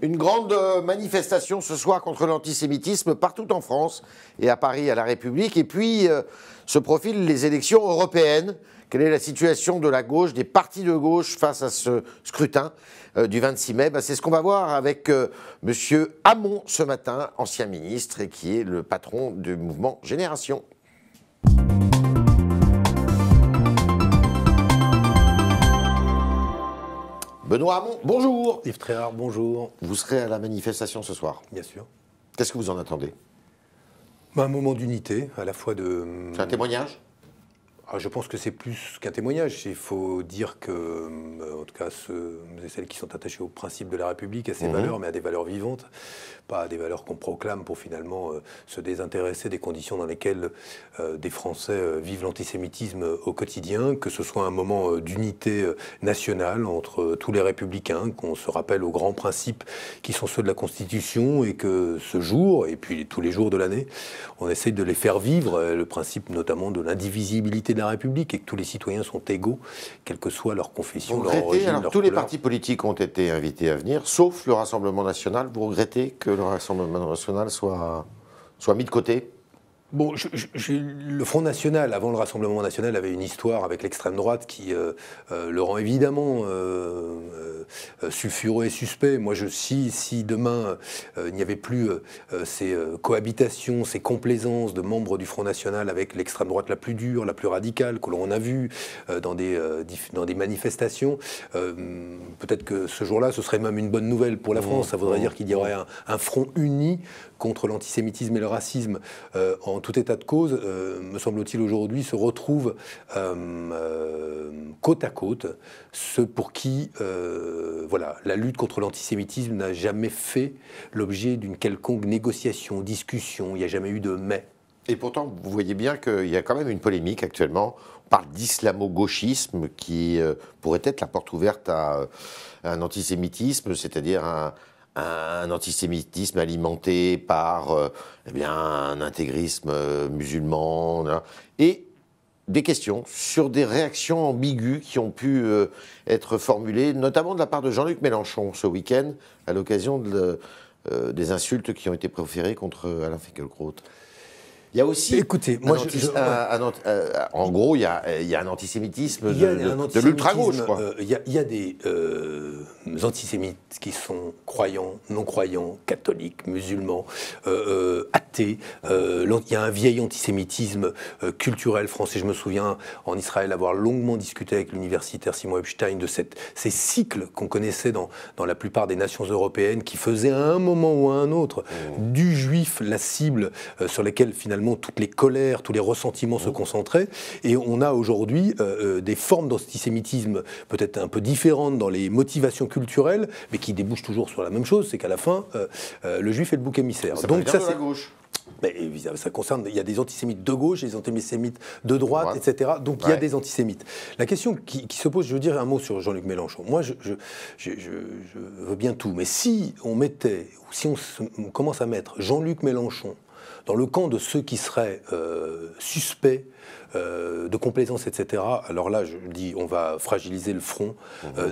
Une grande manifestation ce soir contre l'antisémitisme partout en France et à Paris, à la République. Et puis se profilent les élections européennes. Quelle est la situation de la gauche, des partis de gauche face à ce scrutin du 26 mai? C'est ce qu'on va voir avec Monsieur Hamon ce matin, ancien ministre et qui est le patron du mouvement Génération. Benoît Hamon, bonjour. Yves Tréhard, bonjour. Vous serez à la manifestation ce soir. Bien sûr. Qu'est-ce que vous en attendez? Un moment d'unité, à la fois de... C'est un témoignage? Je pense que c'est plus qu'un témoignage. Il faut dire que, en tout cas, ceux et celles qui sont attachés au principe de la République, à ses valeurs, mais à des valeurs vivantes, pas à des valeurs qu'on proclame pour finalement se désintéresser des conditions dans lesquelles des Français vivent l'antisémitisme au quotidien, que ce soit un moment d'unité nationale entre tous les républicains, qu'on se rappelle aux grands principes qui sont ceux de la Constitution et que ce jour, et puis tous les jours de l'année, on essaye de les faire vivre, le principe notamment de l'indivisibilité de la République et que tous les citoyens sont égaux, quelle que soit leur confession, leur origine, alors, leur tous les couleur. partis politiques ont été invités à venir, sauf le Rassemblement National. Vous regrettez que le Rassemblement National soit mis de côté? Bon, le Front National, avant le Rassemblement National, avait une histoire avec l'extrême droite qui le rend évidemment sulfureux et suspect. Moi, si demain il n'y avait plus ces cohabitations, ces complaisances de membres du Front National avec l'extrême droite la plus dure, la plus radicale, que l'on a vu dans des manifestations, peut-être que ce jour-là, ce serait même une bonne nouvelle pour la France. Ça voudrait dire qu'il y aurait un front uni contre l'antisémitisme et le racisme. En tout état de cause, me semble-t-il aujourd'hui, se retrouvent côte à côte ceux pour qui voilà, la lutte contre l'antisémitisme n'a jamais fait l'objet d'une quelconque négociation, discussion, il n'y a jamais eu de « mais ». Et pourtant, vous voyez bien qu'il y a quand même une polémique actuellement. On parle d'islamo-gauchisme qui pourrait être la porte ouverte à un antisémitisme, c'est-à-dire un antisémitisme alimenté par un intégrisme musulman, et des questions sur des réactions ambiguës qui ont pu être formulées, notamment de la part de Jean-Luc Mélenchon ce week-end, à l'occasion des insultes qui ont été proférées contre Alain Finkielkraut. Il y a aussi, écoutez, moi, en gros, il y a un antisémitisme de l'ultra-gauche. Il y a des antisémites qui sont croyants, non-croyants, catholiques, musulmans, athées. Il y a un vieil antisémitisme culturel français. Je me souviens, en Israël, avoir longuement discuté avec l'universitaire Simon Epstein de ces cycles qu'on connaissait dans la plupart des nations européennes, qui faisaient à un moment ou à un autre du juif la cible sur laquelle finalement toutes les colères, tous les ressentiments se concentraient. Et on a aujourd'hui des formes d'antisémitisme peut-être un peu différentes dans les motivations culturelles, mais qui débouchent toujours sur la même chose, c'est qu'à la fin, le juif est le bouc émissaire. Donc ça, c'est la gauche. Mais ça concerne, il y a des antisémites de gauche, des antisémites de droite, etc. Donc il y a des antisémites. La question qui se pose, je veux dire un mot sur Jean-Luc Mélenchon. Moi, je veux bien tout, mais si on mettait, ou si on commence à mettre Jean-Luc Mélenchon dans le camp de ceux qui seraient suspects de complaisance, etc., alors là, je dis, on va fragiliser le front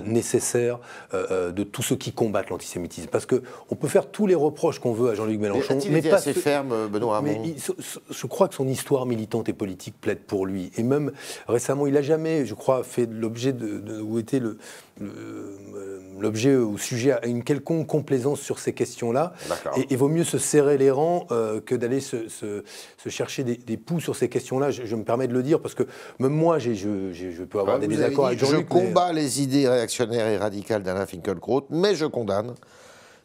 nécessaire de tous ceux qui combattent l'antisémitisme. Parce qu'on peut faire tous les reproches qu'on veut à Jean-Luc Mélenchon. Mais pas assez ferme, Benoît Hamon. Mais je crois que son histoire militante et politique plaide pour lui. Et même récemment, il n'a jamais, je crois, fait l'objet ou été l'objet ou sujet à une quelconque complaisance sur ces questions-là. Et vaut mieux se serrer les rangs que d'aller se chercher des poux sur ces questions-là. Je me permets de le dire parce que même moi, je peux avoir des désaccords avec Jean-Luc. Je combats les idées réactionnaires et radicales d'Alain Finkielkraut, mais je condamne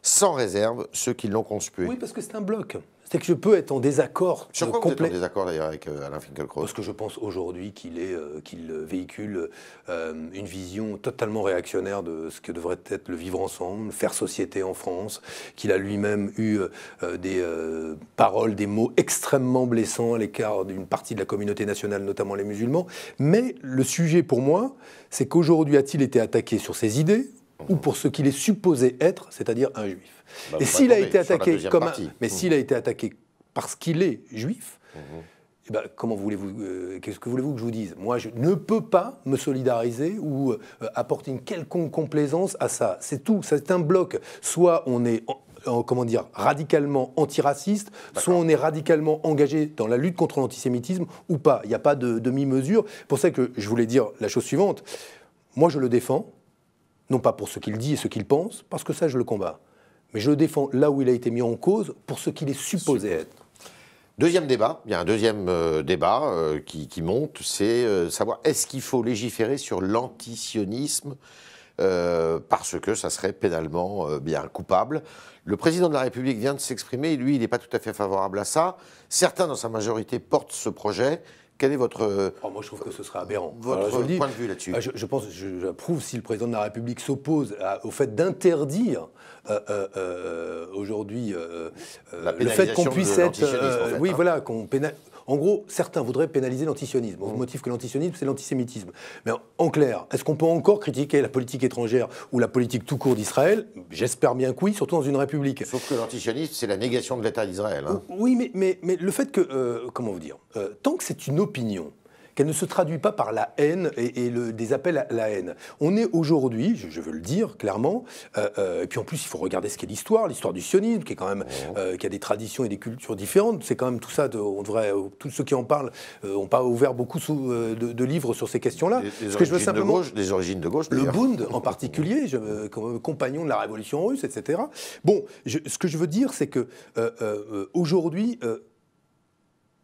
sans réserve ceux qui l'ont conspué. Oui, parce que c'est un bloc. C'est que je peux être en désaccord. Sur quoi vous êtes en désaccord d'ailleurs avec Alain Finkielkraut? Parce que je pense aujourd'hui qu'il véhicule une vision totalement réactionnaire de ce que devrait être le vivre ensemble, faire société en France, qu'il a lui-même eu des paroles, des mots extrêmement blessants à l'écart d'une partie de la communauté nationale, notamment les musulmans. Mais le sujet pour moi, c'est qu'aujourd'hui a-t-il été attaqué sur ses idées ou pour ce qu'il est supposé être, c'est-à-dire un juif. Et s'il a été attaqué comme s'il a été attaqué parce qu'il est juif, Eh ben, comment voulez-vous, qu'est-ce que voulez-vous que je vous dise? Moi, je ne peux pas me solidariser ou apporter une quelconque complaisance à ça. C'est tout. C'est un bloc. Soit on est comment dire, radicalement antiraciste, soit on est radicalement engagé dans la lutte contre l'antisémitisme ou pas. Il n'y a pas de demi-mesure. C'est pour ça que je voulais dire la chose suivante. Moi, je le défends, non pas pour ce qu'il dit et ce qu'il pense, parce que ça, je le combats. Mais je le défends là où il a été mis en cause pour ce qu'il est supposé être. Deuxième débat, il y a un deuxième débat qui monte, c'est savoir est-ce qu'il faut légiférer sur l'antisionisme parce que ça serait pénalement bien coupable. Le président de la République vient de s'exprimer, et lui, il n'est pas tout à fait favorable à ça. Certains, dans sa majorité, portent ce projet. Quel est votre... moi, je trouve que ce serait aberrant. Votre point de vue là-dessus? J'approuve si le président de la République s'oppose au fait d'interdire aujourd'hui le fait qu'on puisse être... oui, voilà, qu'on pénalise. En gros, certains voudraient pénaliser l'antisionisme, au motif que l'antisionisme, c'est l'antisémitisme. Mais en clair, est-ce qu'on peut encore critiquer la politique étrangère ou la politique tout court d'Israël? J'espère bien que oui, surtout dans une république. Sauf que l'antisionisme, c'est la négation de l'État d'Israël. Hein. Oui, mais le fait que... comment vous dire tant que c'est une opinion, qu'elle ne se traduit pas par la haine et des appels à la haine. On est aujourd'hui, je veux le dire clairement, et puis en plus il faut regarder ce qu'est l'histoire du sionisme, qui est quand même, qui a des traditions et des cultures différentes. C'est quand même tout ça, on devrait, tous ceux qui en parlent n'ont pas ouvert beaucoup de livres sur ces questions-là. Les origines de gauche, le Bund en particulier, compagnon de la révolution russe, etc. Bon, ce que je veux dire, c'est que aujourd'hui...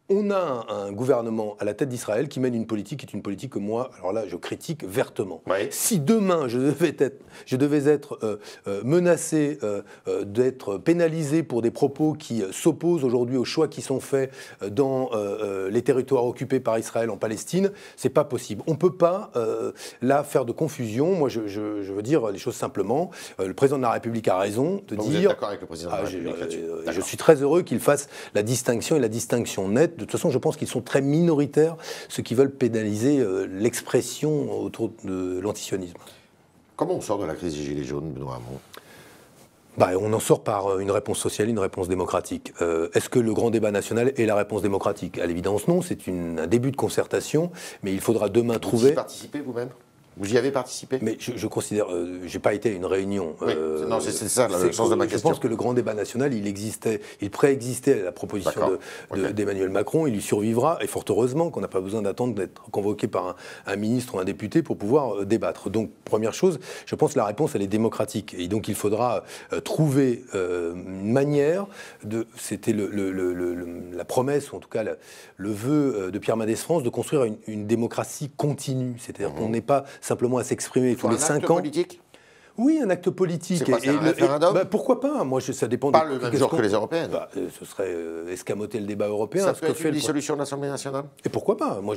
on a un gouvernement à la tête d'Israël qui mène une politique qui est une politique que moi, alors là, je critique vertement. Oui. Si demain, je devais être menacé d'être pénalisé pour des propos qui s'opposent aujourd'hui aux choix qui sont faits dans les territoires occupés par Israël en Palestine, c'est pas possible. On peut pas, là, faire de confusion. Moi, je veux dire les choses simplement. Le président de la République a raison de dire... Vous êtes d'accord avec le président de la République là-dessus? Je suis très heureux qu'il fasse la distinction et la distinction nette. De toute façon, je pense qu'ils sont très minoritaires, ceux qui veulent pénaliser l'expression autour de l'antisionisme. Comment on sort de la crise des Gilets jaunes, Benoît Hamon? On en sort par une réponse sociale, une réponse démocratique. Est-ce que le grand débat national est la réponse démocratique? À l'évidence, non. C'est un début de concertation, mais il faudra demain trouver... Vous y participez vous-même? Vous y avez participé? Mais je considère, j'ai pas été à une réunion. Oui, non, c'est ça le sens de ma question. Je pense que le grand débat national, il préexistait à la proposition d'Emmanuel Macron, il lui survivra, et fort heureusement qu'on n'a pas besoin d'attendre d'être convoqué par un ministre ou un député pour pouvoir débattre. Donc, première chose, je pense que la réponse, elle est démocratique. Et donc, il faudra trouver une manière c'était la promesse, ou en tout cas le vœu de Pierre Mendès France, de construire une démocratie continue. C'est-à-dire qu'on n'est pas simplement à s'exprimer tous les 5 ans. Politique? Oui, un acte politique. C'est un référendum? Pourquoi pas? Moi, ça dépend. Pas le même genre que les européennes. Ce serait escamoter le débat européen. Ça peut être une dissolution de l'Assemblée nationale? Et pourquoi pas? Moi,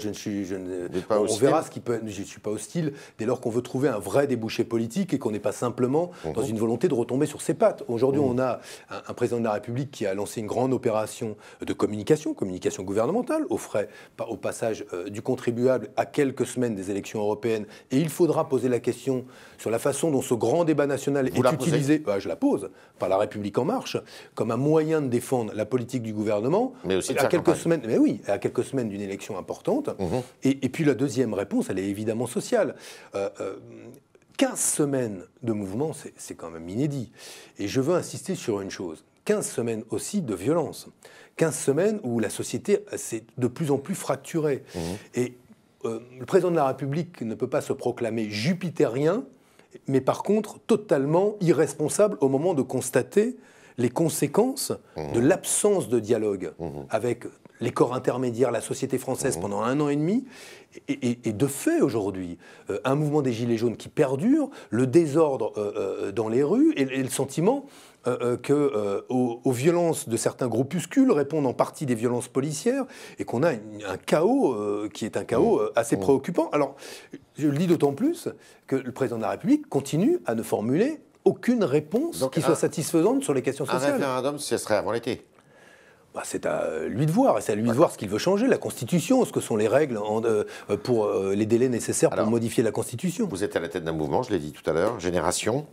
on verra ce qui peut être. Je ne suis pas hostile dès lors qu'on veut trouver un vrai débouché politique et qu'on n'est pas simplement dans une volonté de retomber sur ses pattes. Aujourd'hui, on a un président de la République qui a lancé une grande opération de communication gouvernementale, au passage du contribuable à quelques semaines des élections européennes. Et il faudra poser la question sur la façon dont ce grand débat national est utilisé, je la pose, par la République En Marche, comme un moyen de défendre la politique du gouvernement, mais aussi à quelques semaines, mais oui, à quelques semaines d'une élection importante. Et puis la deuxième réponse, elle est évidemment sociale. 15 semaines de mouvement, c'est quand même inédit. Et je veux insister sur une chose. 15 semaines aussi de violence. 15 semaines où la société s'est de plus en plus fracturée. Et le président de la République ne peut pas se proclamer jupitérien, mais par contre totalement irresponsable au moment de constater les conséquences de l'absence de dialogue avec les corps intermédiaires, la société française pendant 1 an et demi, et de fait aujourd'hui, un mouvement des Gilets jaunes qui perdure, le désordre dans les rues et le sentiment aux violences de certains groupuscules répondent en partie des violences policières et qu'on a un chaos qui est un chaos assez préoccupant. Alors, je le dis d'autant plus que le président de la République continue à ne formuler aucune réponse qui soit satisfaisante sur les questions sociales. Un référendum, ce serait avant l'été. C'est à lui de voir, et c'est à lui de voir ce qu'il veut changer, la Constitution, ce que sont les règles pour les délais nécessaires pour modifier la Constitution. Vous êtes à la tête d'un mouvement, je l'ai dit tout à l'heure, Génération.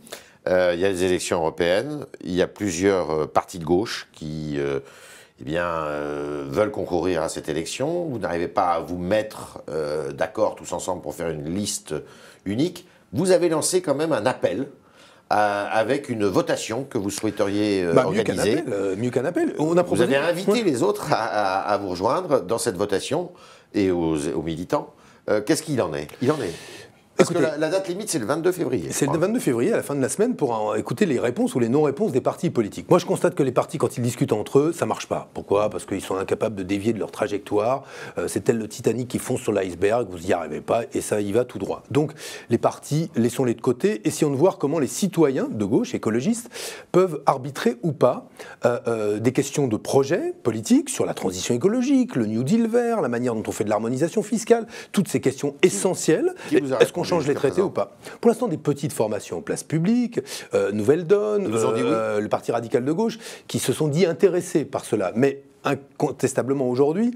Il y a les élections européennes, il y a plusieurs partis de gauche qui veulent concourir à cette élection. Vous n'arrivez pas à vous mettre d'accord tous ensemble pour faire une liste unique. Vous avez lancé quand même un appel avec une votation que vous souhaiteriez organiser. Mieux qu'un appel. Vous avez invité les autres à vous rejoindre dans cette votation et aux militants. Qu'est-ce qu'il en est? Parce que la date limite, c'est le 22 février. C'est le 22 février, à la fin de la semaine, pour écouter les réponses ou les non-réponses des partis politiques. Moi, je constate que les partis, quand ils discutent entre eux, ça ne marche pas. Pourquoi? Parce qu'ils sont incapables de dévier de leur trajectoire. C'est tel le Titanic qui fonce sur l'iceberg, vous n'y arrivez pas, et ça y va tout droit. Donc, les partis, laissons-les de côté, essayons de voir comment les citoyens de gauche, écologistes, peuvent arbitrer ou pas des questions de projet politique sur la transition écologique, le New Deal vert, la manière dont on fait de l'harmonisation fiscale, toutes ces questions essentielles. Est-ce qu'on change les traités ou pas? Pour l'instant, des petites formations, Place Publique, Nouvelle Donne, le Parti Radical de Gauche, qui se sont dit intéressés par cela. Mais incontestablement aujourd'hui,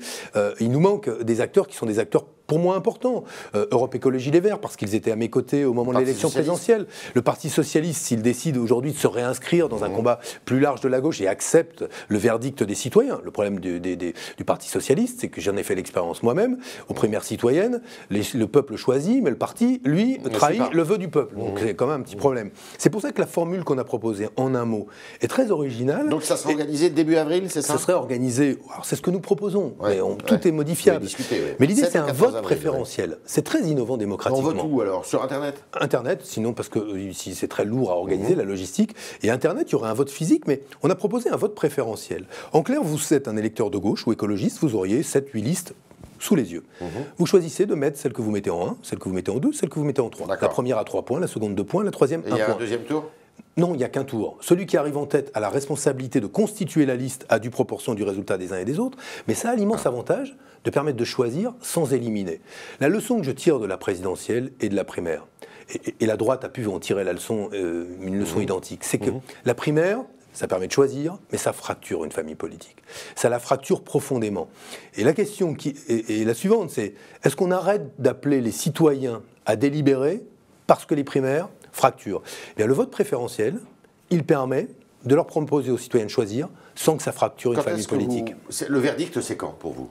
il nous manque des acteurs qui sont des acteurs pour moi importants. Europe Écologie Les Verts, parce qu'ils étaient à mes côtés au moment de l'élection présidentielle. Le Parti Socialiste, s'il décide aujourd'hui de se réinscrire dans un combat plus large de la gauche et accepte le verdict des citoyens. Le problème du Parti Socialiste, c'est que j'en ai fait l'expérience moi-même, aux primaires citoyennes, le peuple choisit, mais le parti, lui, trahit le vœu du peuple. Donc c'est quand même un petit problème. C'est pour ça que la formule qu'on a proposée, en un mot, est très originale. Donc ça sera organisé début avril, c'est ça? Ce serait organisé, alors c'est ce que nous proposons, mais tout est modifiable. Mais l'idée, c'est un vote préférentiel. C'est très innovant démocratiquement. On vote où alors? Sur Internet? Internet, sinon parce que ici c'est très lourd à organiser, la logistique. Et Internet, il y aurait un vote physique, mais on a proposé un vote préférentiel. En clair, vous êtes un électeur de gauche ou écologiste, vous auriez 7-8 listes sous les yeux. Vous choisissez de mettre celle que vous mettez en 1, celle que vous mettez en 2, celle que vous mettez en 3. La première à 3 points, la seconde 2 points, la troisième 1 point. Il y a un deuxième tour? Non, il n'y a qu'un tour. Celui qui arrive en tête a la responsabilité de constituer la liste à due proportion du résultat des uns et des autres, mais ça a l'immense avantage de permettre de choisir sans éliminer. La leçon que je tire de la présidentielle et de la primaire, et la droite a pu en tirer la leçon, une leçon identique, c'est que la primaire, ça permet de choisir, mais ça fracture une famille politique. Ça la fracture profondément. Et la question est la suivante, c'est est-ce qu'on arrête d'appeler les citoyens à délibérer parce que les primaires fracturent? Eh bien, le vote préférentiel, il permet de leur proposer aux citoyens de choisir sans que ça fracture une famille politique. Le verdict, c'est quand pour vous?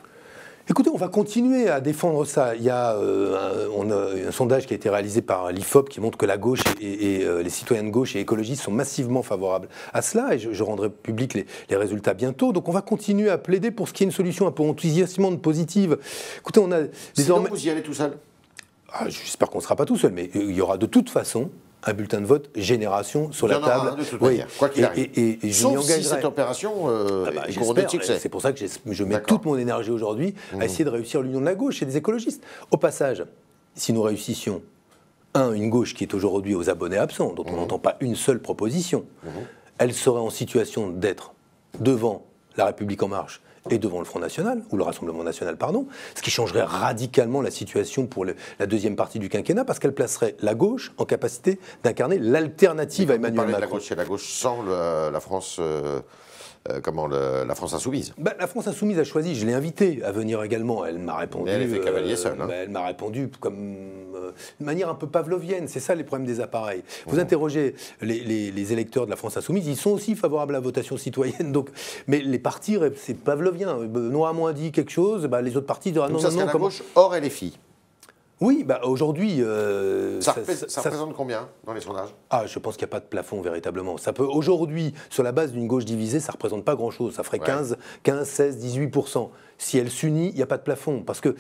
Écoutez, on va continuer à défendre ça. Il y a un sondage qui a été réalisé par l'IFOP qui montre que la gauche et les citoyens de gauche et écologistes sont massivement favorables à cela, et je rendrai public les résultats bientôt. Donc on va continuer à plaider pour ce qui est une solution un peu enthousiasmante, positive. Écoutez, on a désormais... Sinon, vous y allez tout seul? J'espère qu'on ne sera pas tout seul, mais il y aura de toute façon un bulletin de vote génération sur la table. De toute manière, quoi qu'il arrive. Et je Sauf si cette opération est couronnée de succès. C'est pour ça que je mets toute mon énergie aujourd'hui à essayer de réussir l'union de la gauche et des écologistes. Au passage, si nous réussissions, une gauche qui est aujourd'hui aux abonnés absents, dont on n'entend pas une seule proposition, elle serait en situation d'être devant La République En Marche et devant le Front National, ou le Rassemblement National, pardon, ce qui changerait radicalement la situation pour la deuxième partie du quinquennat, parce qu'elle placerait la gauche en capacité d'incarner l'alternative à Emmanuel Macron. C'est la gauche sans la France... la France Insoumise. La France Insoumise a choisi, je l'ai invitée à venir également, elle m'a répondu... Mais elle est fait cavalier seul. Elle m'a répondu comme de manière un peu pavlovienne, c'est ça les problèmes des appareils. Vous interrogez les électeurs de la France Insoumise, ils sont aussi favorables à la votation citoyenne, donc, mais les partis, c'est pavlovien. Benoît Hamon a dit quelque chose, les autres partis diront non, ça serait la gauche hors LFI. Oui, aujourd'hui... ça représente combien dans les sondages? Je pense qu'il n'y a pas de plafond véritablement. Ça peut aujourd'hui, sur la base d'une gauche divisée, ça ne représente pas grand-chose. Ça ferait 15, 16, 18%. Si elle s'unit, il n'y a pas de plafond. Parce que,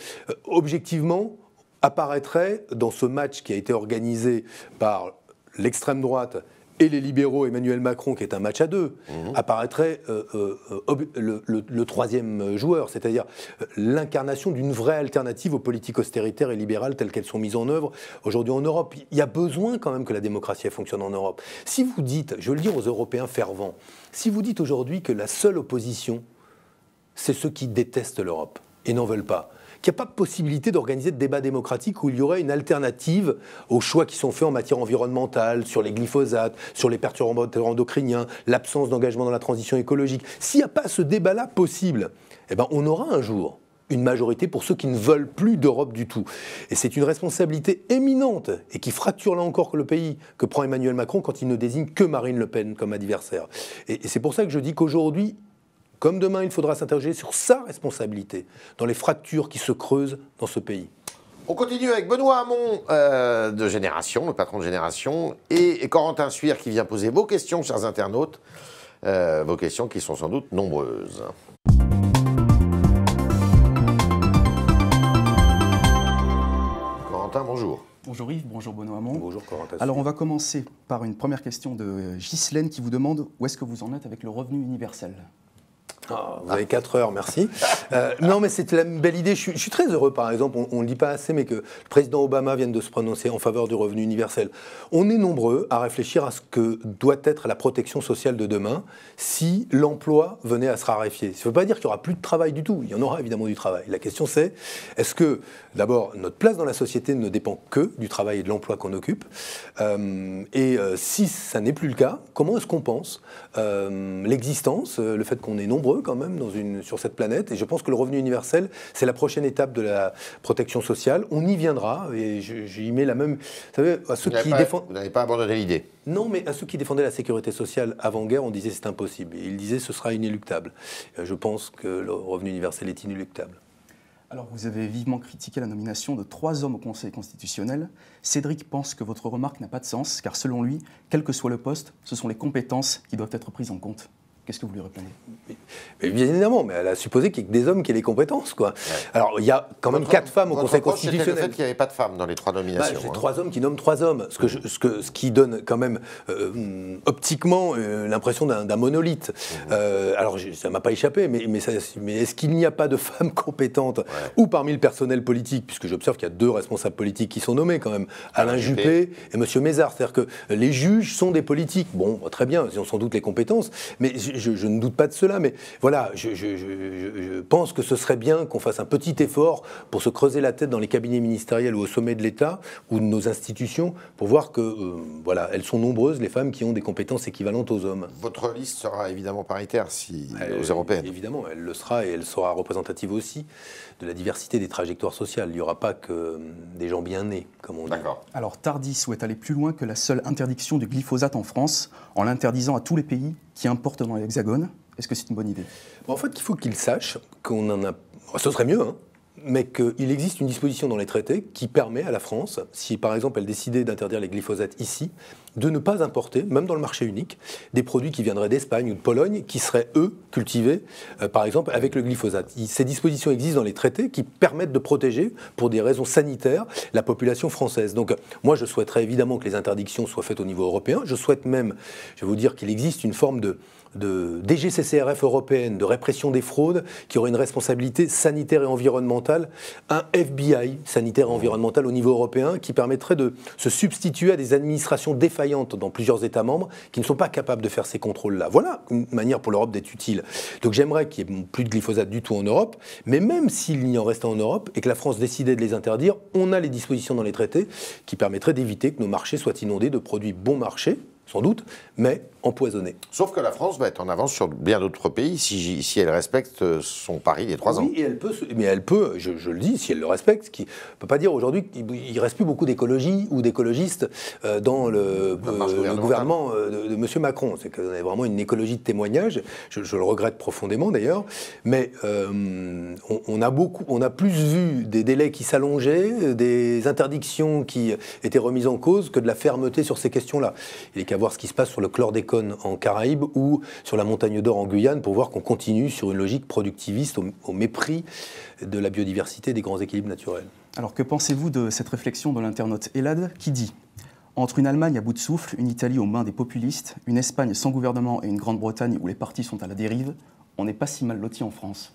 objectivement, apparaîtrait dans ce match qui a été organisé par l'extrême droite et les libéraux, Emmanuel Macron, qui est un match à deux, apparaîtrait le troisième joueur, c'est-à-dire l'incarnation d'une vraie alternative aux politiques austéritaires et libérales telles qu'elles sont mises en œuvre aujourd'hui en Europe. Il y a besoin quand même que la démocratie fonctionne en Europe. Si vous dites, je veux le dire aux Européens fervents, si vous dites aujourd'hui que la seule opposition, c'est ceux qui détestent l'Europe et n'en veulent pas, qu'il n'y a pas de possibilité d'organiser de débats démocratiques où il y aurait une alternative aux choix qui sont faits en matière environnementale, sur les glyphosates, sur les perturbateurs endocriniens, l'absence d'engagement dans la transition écologique. S'il n'y a pas ce débat-là possible, on aura un jour une majorité pour ceux qui ne veulent plus d'Europe du tout. Et c'est une responsabilité éminente et qui fracture là encore le pays que prend Emmanuel Macron quand il ne désigne que Marine Le Pen comme adversaire. Et c'est pour ça que je dis qu'aujourd'hui, comme demain, il faudra s'interroger sur sa responsabilité dans les fractures qui se creusent dans ce pays. On continue avec Benoît Hamon de Génération, le patron de Génération, et Corentin Suire qui vient poser vos questions, chers internautes, vos questions qui sont sans doute nombreuses. Corentin, bonjour. Bonjour Yves, bonjour Benoît Hamon. Bonjour Corentin. Alors on va commencer par une première question de Ghislaine qui vous demande où est-ce que vous en êtes avec le revenu universel. Vous avez 4 heures, merci. Non, mais c'est une belle idée. Je suis très heureux, par exemple, on ne le dit pas assez, mais que le président Obama vienne de se prononcer en faveur du revenu universel. On est nombreux à réfléchir à ce que doit être la protection sociale de demain si l'emploi venait à se raréfier. Ça ne veut pas dire qu'il n'y aura plus de travail du tout. Il y en aura évidemment du travail. La question c'est, est-ce que, d'abord, notre place dans la société ne dépend que du travail et de l'emploi qu'on occupe si ça n'est plus le cas, comment est-ce qu'on pense l'existence, le fait qu'on est nombreux quand même sur cette planète, et je pense que le revenu universel, c'est la prochaine étape de la protection sociale. On y viendra, et j'y mets la même... Vous savez, à ceux qui défendent... Vous n'avez pas abandonné l'idée? Non, mais à ceux qui défendaient la sécurité sociale avant-guerre, on disait c'est impossible. Et ils disaient ce sera inéluctable. Je pense que le revenu universel est inéluctable. Alors vous avez vivement critiqué la nomination de 3 hommes au Conseil constitutionnel. Cédric pense que votre remarque n'a pas de sens, car selon lui, quel que soit le poste, ce sont les compétences qui doivent être prises en compte. Qu'est-ce que vous lui répondez? Mais bien évidemment, mais elle a supposé qu'il y ait que des hommes qui aient les compétences, quoi. Ouais. Alors, il y a quand même 4 femmes au Conseil constitutionnel. C'était le fait qu'il n'y avait pas de femmes dans les 3 nominations. C'est 3 hommes qui nomment 3 hommes, ce qui donne quand même optiquement l'impression d'un monolithe. Alors, ça ne m'a pas échappé, mais est-ce qu'il n'y a pas de femmes compétentes ou parmi le personnel politique, puisque j'observe qu'il y a 2 responsables politiques qui sont nommés quand même, Alain Juppé et M. Mézard. C'est-à-dire que les juges sont des politiques. Bon, très bien, ils ont sans doute les compétences, mais je ne doute pas de cela, mais voilà, je pense que ce serait bien qu'on fasse un petit effort pour se creuser la tête dans les cabinets ministériels ou au sommet de l'État ou de nos institutions pour voir que, voilà, elles sont nombreuses, les femmes qui ont des compétences équivalentes aux hommes. Votre liste sera évidemment paritaire aux européennes. Évidemment, elle le sera et elle sera représentative aussi de la diversité des trajectoires sociales. Il n'y aura pas que des gens bien nés, comme on dit. D'accord. Alors Tardy souhaite aller plus loin que la seule interdiction du glyphosate en France, en l'interdisant à tous les pays qui importent dans l'Hexagone. Est-ce que c'est une bonne idée? En fait, il faut qu'ils sachent qu'on en a... Ce serait mieux, hein, mais qu'il existe une disposition dans les traités qui permet à la France, si par exemple elle décidait d'interdire les glyphosates ici, de ne pas importer, même dans le marché unique, des produits qui viendraient d'Espagne ou de Pologne, qui seraient, eux, cultivés, par exemple, avec le glyphosate. Ces dispositions existent dans les traités qui permettent de protéger, pour des raisons sanitaires, la population française. Donc, moi, je souhaiterais évidemment que les interdictions soient faites au niveau européen. Je souhaite même, je vais vous dire qu'il existe une forme de DGCCRF européenne, de répression des fraudes, qui aurait une responsabilité sanitaire et environnementale, un FBI sanitaire et environnemental au niveau européen, qui permettrait de se substituer à des administrations défaillantes dans plusieurs États membres qui ne sont pas capables de faire ces contrôles-là. Voilà une manière pour l'Europe d'être utile. Donc j'aimerais qu'il n'y ait plus de glyphosate du tout en Europe, mais même s'il n'y en restait en Europe et que la France décidait de les interdire, on a les dispositions dans les traités qui permettraient d'éviter que nos marchés soient inondés de produits bon marché, sans doute, mais empoisonnés. Sauf que la France va être en avance sur bien d'autres pays si elle respecte son pari des 3 ans. Oui, et elle peut, je le dis, si elle le respecte, ce qui ne peut pas dire aujourd'hui qu'il ne reste plus beaucoup d'écologie ou d'écologistes dans le gouvernement de M. Macron. C'est qu'on a vraiment une écologie de témoignage, je le regrette profondément d'ailleurs, mais on a plus vu des délais qui s'allongeaient, des interdictions qui étaient remises en cause que de la fermeté sur ces questions-là. Il n'est qu'à voir ce qui se passe sur le chlordécone en Caraïbes ou sur la Montagne d'Or en Guyane pour voir qu'on continue sur une logique productiviste au mépris de la biodiversité et des grands équilibres naturels. Alors que pensez-vous de cette réflexion de l'internaute Elad qui dit « Entre une Allemagne à bout de souffle, une Italie aux mains des populistes, une Espagne sans gouvernement et une Grande-Bretagne où les partis sont à la dérive, on n'est pas si mal lotis en France ».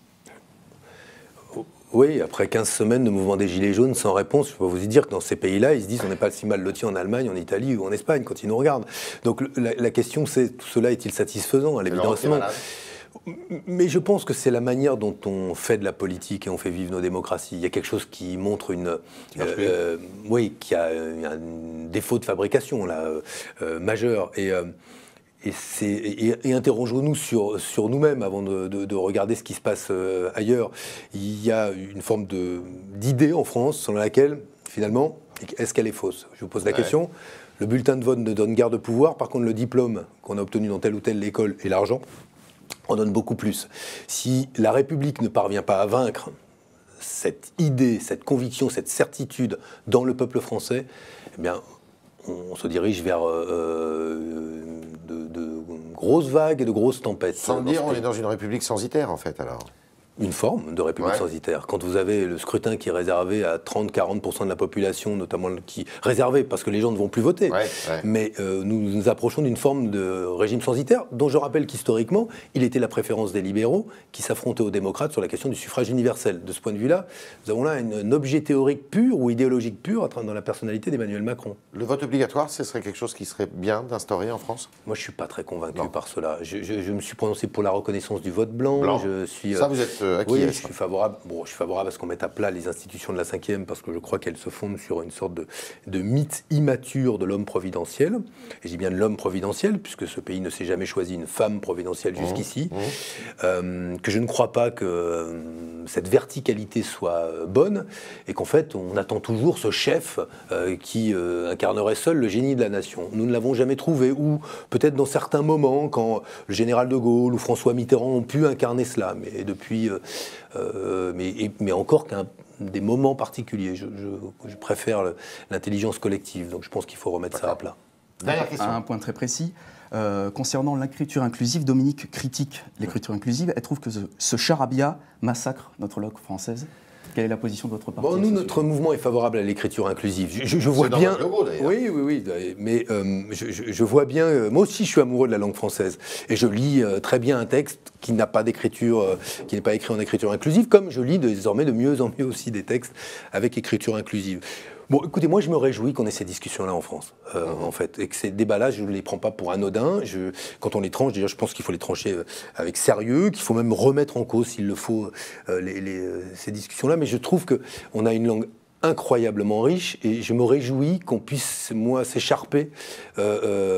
Oui, après 15 semaines de mouvement des Gilets jaunes sans réponse, je peux vous dire que dans ces pays-là, ils se disent on n'est pas si mal lotis en Allemagne, en Italie ou en Espagne quand ils nous regardent. Donc la question c'est, tout cela est-il satisfaisant? À l'évidence, non. Mais je pense que c'est la manière dont on fait de la politique et on fait vivre nos démocraties. Il y a quelque chose qui montre oui, qui a un défaut de fabrication là, majeur. Et interrogeons-nous sur nous-mêmes avant de regarder ce qui se passe ailleurs. Il y a une forme d'idée en France selon laquelle, finalement, est-ce qu'elle est fausse? Je vous pose la question. Le bulletin de vote ne donne guère de pouvoir. Par contre, le diplôme qu'on a obtenu dans telle ou telle école et l'argent on donne beaucoup plus. Si la République ne parvient pas à vaincre cette idée, cette conviction, cette certitude dans le peuple français, eh bien, on se dirige vers de grosses vagues et de grosses tempêtes. Sans dire, on est dans une République censitaire, en fait, alors. Une forme de république censitaire. Quand vous avez le scrutin qui est réservé à 30-40% de la population, notamment qui réservé parce que les gens ne vont plus voter, mais nous nous approchons d'une forme de régime censitaire dont je rappelle qu'historiquement, il était la préférence des libéraux qui s'affrontaient aux démocrates sur la question du suffrage universel. De ce point de vue-là, nous avons là un objet théorique pur ou idéologique pur dans la personnalité d'Emmanuel Macron. Le vote obligatoire, ce serait quelque chose qui serait bien d'instaurer en France? Moi, je ne suis pas très convaincu par cela. Je me suis prononcé pour la reconnaissance du vote blanc. Je suis, ça, vous êtes oui, je suis favorable. Bon, je suis favorable à ce qu'on mette à plat les institutions de la 5e parce que je crois qu'elles se fondent sur une sorte de mythe immature de l'homme providentiel. Et je dis bien de l'homme providentiel puisque ce pays ne s'est jamais choisi une femme providentielle jusqu'ici. Que je ne crois pas que cette verticalité soit bonne et qu'en fait on attend toujours ce chef qui incarnerait seul le génie de la nation. Nous ne l'avons jamais trouvé, ou peut-être dans certains moments quand le général de Gaulle ou François Mitterrand ont pu incarner cela, mais depuis mais encore qu'un des moments particuliers. Je préfère l'intelligence collective, donc je pense qu'il faut remettre ça à plat. Dernière question. À un point très précis, concernant l'écriture inclusive, Dominique critique l'écriture inclusive. Elle trouve que ce charabia massacre notre langue française. Quelle est la position de votre parti? Bon, nous, notre mouvement est favorable à l'écriture inclusive. Je vois bien. Dans votre logo, d'ailleurs. Oui. Mais je vois bien. Moi aussi, je suis amoureux de la langue française. Et je lis très bien un texte qui n'a pas d'écriture, qui n'est pas écrit en écriture inclusive, comme je lis désormais de mieux en mieux aussi des textes avec écriture inclusive. Bon, écoutez, moi, je me réjouis qu'on ait ces discussions-là en France, en fait, et que ces débats-là, je ne les prends pas pour anodins. Quand on les tranche, déjà, je pense qu'il faut les trancher avec sérieux, qu'il faut même remettre en cause, s'il le faut, ces discussions-là. Mais je trouve qu'on a une langue incroyablement riche et je me réjouis qu'on puisse, moi, s'écharper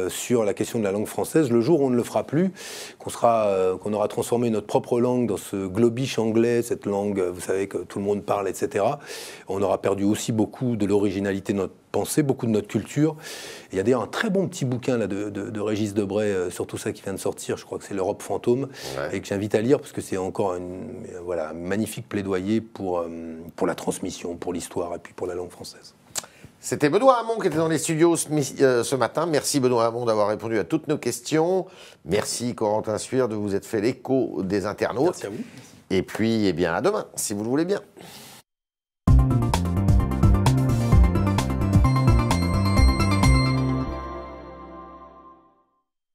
sur la question de la langue française le jour où on ne le fera plus, qu'on aura transformé notre propre langue dans ce globish anglais, cette langue, vous savez, que tout le monde parle, etc. On aura perdu aussi beaucoup de l'originalité de notre pensée, beaucoup de notre culture. Il y a d'ailleurs un très bon petit bouquin là, de Régis Debray sur tout ça qui vient de sortir, je crois que c'est l'Europe fantôme, et que j'invite à lire parce que c'est encore un magnifique plaidoyer pour la transmission, pour l'histoire et puis pour la langue française. C'était Benoît Hamon qui était dans les studios ce matin. Merci Benoît Hamon d'avoir répondu à toutes nos questions. Merci Corentin Suire de vous être fait l'écho des internautes. Merci à vous. Et puis, eh bien, à demain, si vous le voulez bien.